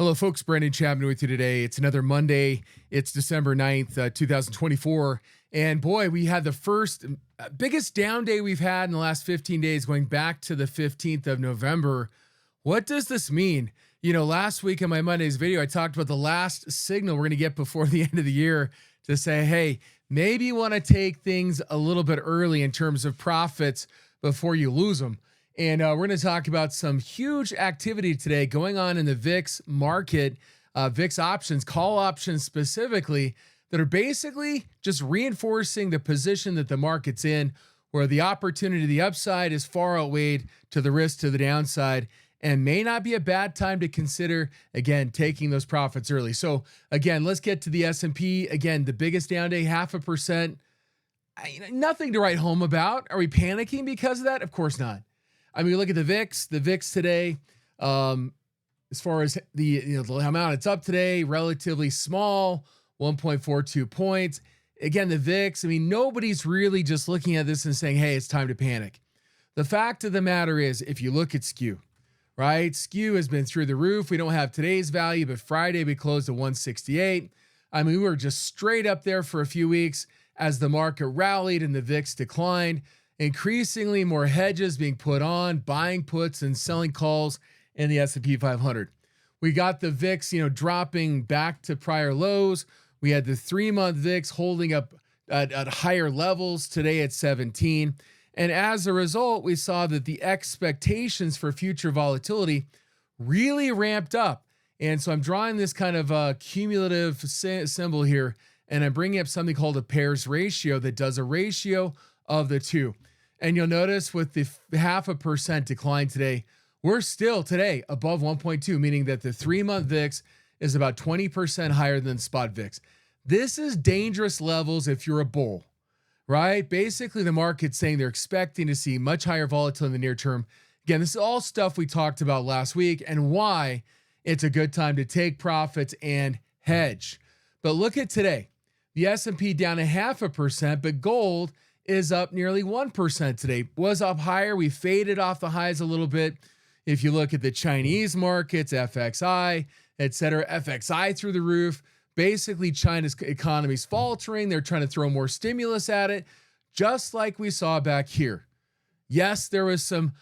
Hello, folks. Brandon Chapman with you today. It's another Monday. It's December 9th, 2024. And boy, we had the first biggest down day we've had in the last 15 days, going back to the 15th of November. What does this mean? You know, last week in my Monday's video, I talked about the last signal we're going to get before the end of the year to say, hey, maybe you want to take things a little bit early in terms of profits before you lose them. And we're going to talk about some huge activity today going on in the VIX market, VIX options, call options specifically, that are basically just reinforcing the position that the market's in, where the opportunity to the upside is far outweighed to the risk to the downside, and may not be a bad time to consider, again, taking those profits early. So again, let's get to the S&P. Again, the biggest down day, 0.5%. Nothing to write home about. Are we panicking because of that? Of course not. I mean, look at the VIX. The VIX today, as far as the amount it's up today, relatively small, 1.42 points. Again, the VIX, I mean, nobody's really just looking at this and saying, hey, it's time to panic. The fact of the matter is, if you look at skew, right? Skew has been through the roof. We don't have today's value, but Friday we closed at 168. I mean, we were just straight up there for a few weeks as the market rallied and the VIX declined. Increasingly more hedges being put on, buying puts and selling calls in the S&P 500. We got the VIX, dropping back to prior lows. We had the 3-month VIX holding up at higher levels today at 17. And as a result, we saw that the expectations for future volatility really ramped up. And so I'm drawing this kind of cumulative symbol here, and I'm bringing up something called a pairs ratio that does a ratio of the two. And you'll notice with the 0.5% decline today, we're still today above 1.2, meaning that the 3-month VIX is about 20% higher than spot VIX. This is dangerous levels if you're a bull, right? Basically, the market's saying they're expecting to see much higher volatility in the near term. Again, this is all stuff we talked about last week and why it's a good time to take profits and hedge. But look at today. The S&P down 0.5%, but gold is up nearly 1% today. Was up higher. We faded off the highs a little bit. If you look at the Chinese markets, FXI, et cetera, FXI through the roof. Basically, China's economy's faltering. They're trying to throw more stimulus at it, just like we saw back here. Yes, there was some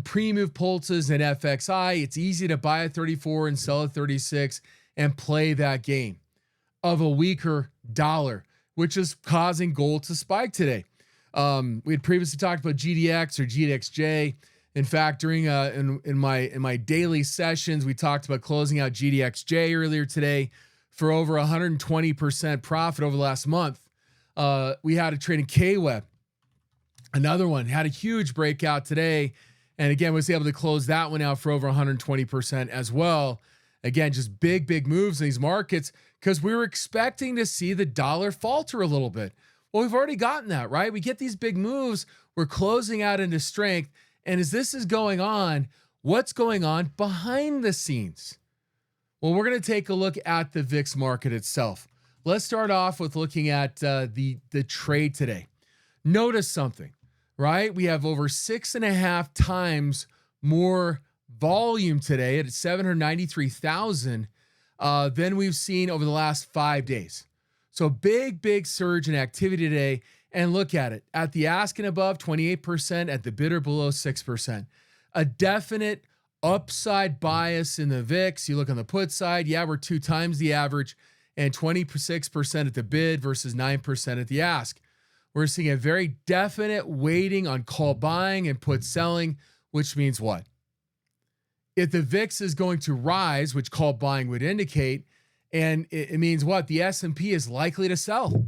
pre-move pulses in FXI. It's easy to buy at 34 and sell at 36 and play that game of a weaker dollar, which is causing gold to spike today. We had previously talked about GDX or GDXJ. In fact, during in my daily sessions, we talked about closing out GDXJ earlier today for over 120% profit over the last month. We had a trade in KWeb. Another one had a huge breakout today, and again was able to close that one out for over 120% as well. Again, just big moves in these markets because we were expecting to see the dollar falter a little bit. Well, we've already gotten that, right? We get these big moves. We're closing out into strength. And as this is going on, what's going on behind the scenes? Well, we're going to take a look at the VIX market itself. Let's start off with looking at the trade today. Notice something, right? We have over 6.5 times more volume today at 793,000 than we've seen over the last 5 days. So big surge in activity today. And look at it. At the ask and above, 28%. At the bid or below, 6%. A definite upside bias in the VIX. You look on the put side, yeah, we're 2 times the average, and 26% at the bid versus 9% at the ask. We're seeing a very definite weighting on call buying and put selling, which means what? If the VIX is going to rise, which call buying would indicate, and it means what? The S&P is likely to sell,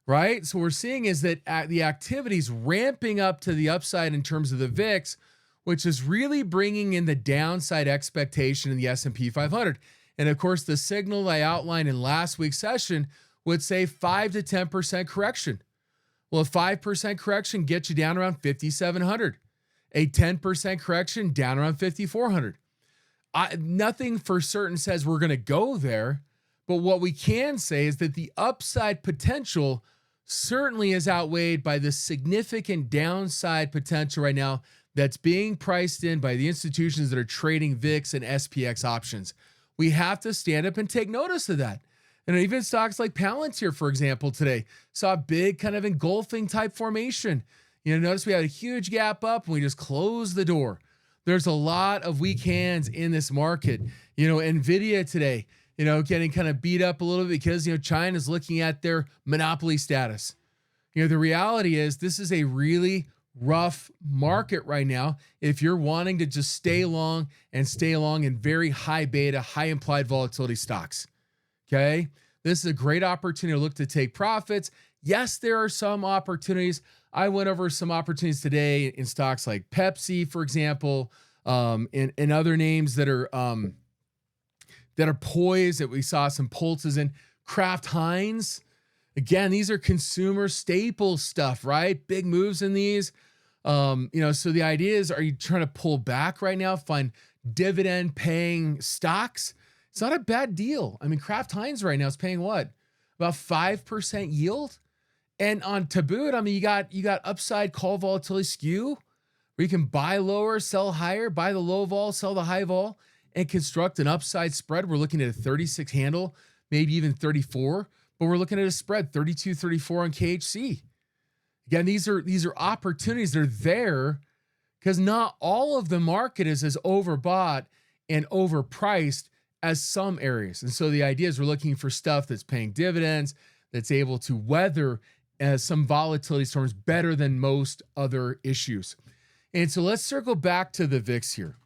right? So we're seeing is that the activity's ramping up to the upside in terms of the VIX, which is really bringing in the downside expectation in the S&P 500. And of course, the signal I outlined in last week's session would say 5 to 10% correction. Well, a 5% correction gets you down around 5,700. A 10% correction down around 5,400. Nothing for certain says we're going to go there. But what we can say is that the upside potential certainly is outweighed by the significant downside potential right now that's being priced in by the institutions that are trading VIX and SPX options. we have to stand up and take notice of that. And even stocks like Palantir, for example, today saw a big kind of engulfing type formation. Notice we had a huge gap up and we just closed the door. There's a lot of weak hands in this market. Nvidia today, getting kind of beat up a little bit because, China's looking at their monopoly status. The reality is this is a really rough market right now if you're wanting to just stay long in very high beta, high implied volatility stocks. Okay. This is a great opportunity to look to take profits. Yes, there are some opportunities. I went over some opportunities today in stocks like Pepsi, for example, and other names that are poised, that we saw some pulses in. Kraft Heinz. Again, these are consumer staple stuff, right? Big moves in these. So the idea is, are you trying to pull back right now, find dividend paying stocks? It's not a bad deal. I mean, Kraft Heinz right now is paying what? About 5% yield. And on to boot, I mean, you got upside call volatility skew, where you can buy lower, sell higher, buy the low vol, sell the high vol, and construct an upside spread. We're looking at a 36 handle, maybe even 34, but we're looking at a spread 32, 34 on KHC. Again, these are opportunities. They're there because not all of the market is as overbought and overpriced as some areas. And so the idea is we're looking for stuff that's paying dividends, that's able to weather some volatility storms better than most other issues. And so let's circle back to the VIX here.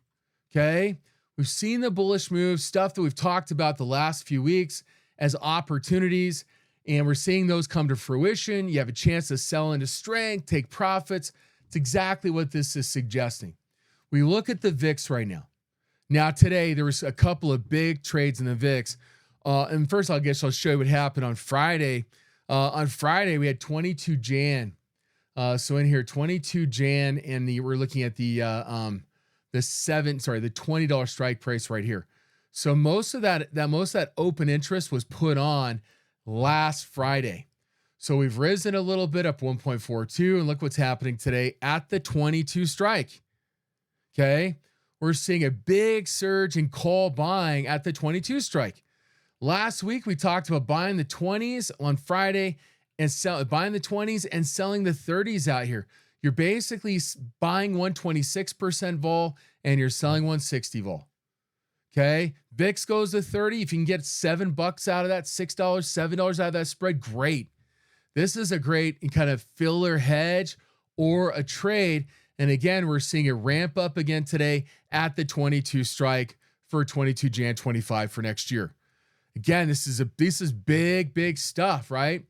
Okay. We've seen the bullish move, stuff that we've talked about the last few weeks as opportunities, and we're seeing those come to fruition. You have a chance to sell into strength, take profits. It's exactly what this is suggesting. We look at the VIX right now. Now, today, there was a couple of big trades in the VIX. And first, I guess I'll show you what happened on Friday. On Friday, we had 22 Jan. So in here, 22 Jan, and we're looking at the $20 strike price right here. So most of that open interest was put on last Friday. So we've risen a little bit up 1.42, and look what's happening today at the 22 strike. Okay. We're seeing a big surge in call buying at the 22 strike. Last week, we talked about buying the 20s on Friday and buying the 20s and selling the 30s out here. You're basically buying 126% vol and you're selling 160 vol. Okay. VIX goes to 30. If you can get $7 out of that, $6, $7 out of that spread, great. This is a great kind of filler hedge or a trade. And again, we're seeing it ramp up again today at the 22 strike for 22 Jan 25 for next year. Again, this is big stuff, right?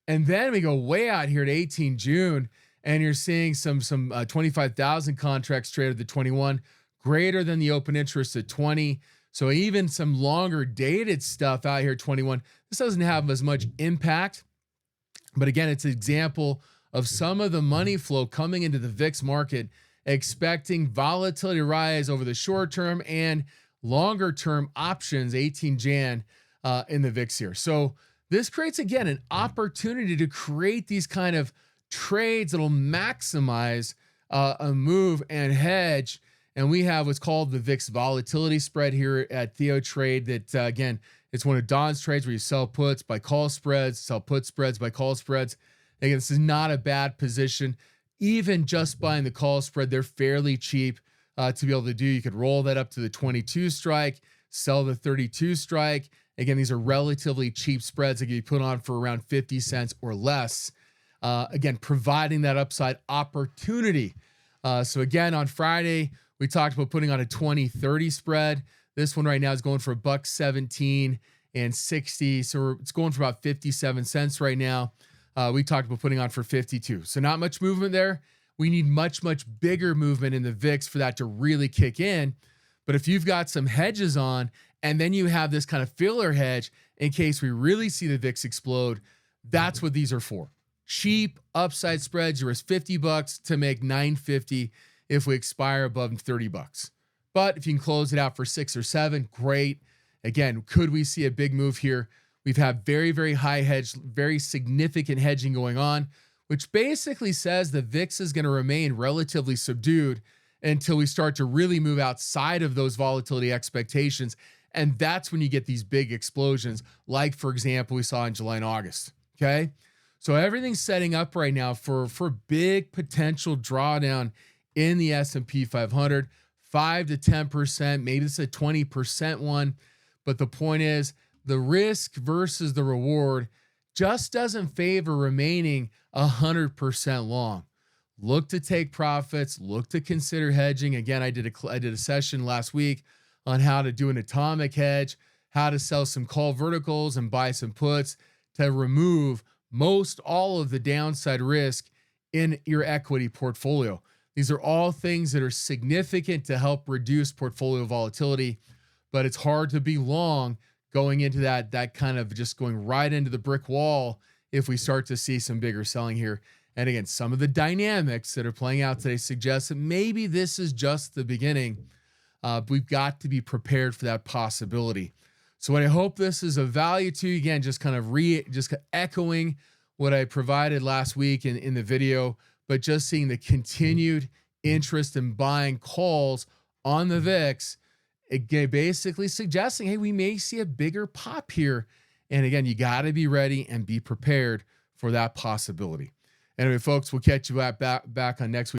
And then we go way out here to 18 June, and you're seeing some 25,000 contracts traded at the 21, greater than the open interest at 20. So even some longer dated stuff out here at 21, this doesn't have as much impact. But again, it's an example of some of the money flow coming into the VIX market, expecting volatility to rise over the short term and longer term options, 18 Jan in the VIX here. So this creates, again, an opportunity to create these kind of trades that'll maximize a move and hedge. And we have what's called the VIX volatility spread here at TheoTrade that, again, it's one of Don's trades where you sell puts by call spreads, sell put spreads by call spreads. Again, this is not a bad position. Even just buying the call spread, they're fairly cheap to be able to do. You could roll that up to the 22 strike, sell the 32 strike. Again, these are relatively cheap spreads that can be put on for around 50 cents or less. Again, providing that upside opportunity. So again, on Friday, we talked about putting on a 20-30 spread. This one right now is going for $1.17 and 60. So it's going for about 57 cents right now. We talked about putting on for 52. So not much movement there. We need much bigger movement in the VIX for that to really kick in. But if you've got some hedges on, and then you have this kind of filler hedge in case we really see the VIX explode, that's what these are for. Cheap upside spreads. You risk $50 to make $9.50 if we expire above $30. But if you can close it out for 6 or 7, great. Again, could we see a big move here? We've had very high hedge, very significant hedging going on, which basically says the VIX is going to remain relatively subdued until we start to really move outside of those volatility expectations And that's when you get these big explosions, like, for example, we saw in July and August. Okay. So everything's setting up right now for big potential drawdown in the S&P 500, 5 to 10%, maybe it's a 20% one. But the point is, the risk versus the reward just doesn't favor remaining 100% long. Look to take profits, look to consider hedging. Again, I did a session last week on how to do an atomic hedge, how to sell some call verticals and buy some puts to remove most all of the downside risk in your equity portfolio. These are all things that are significant to help reduce portfolio volatility, but it's hard to be long going into that kind of just going right into the brick wall if we start to see some bigger selling here. And again, some of the dynamics that are playing out today suggest that maybe this is just the beginning. We've got to be prepared for that possibility. So what I hope this is of value to you, again, just kind of echoing what I provided last week in the video, but just seeing the continued interest in buying calls on the VIX, again, basically suggesting, hey, we may see a bigger pop here. And again, you got to be ready and be prepared for that possibility. Anyway, folks, we'll catch you back on next week.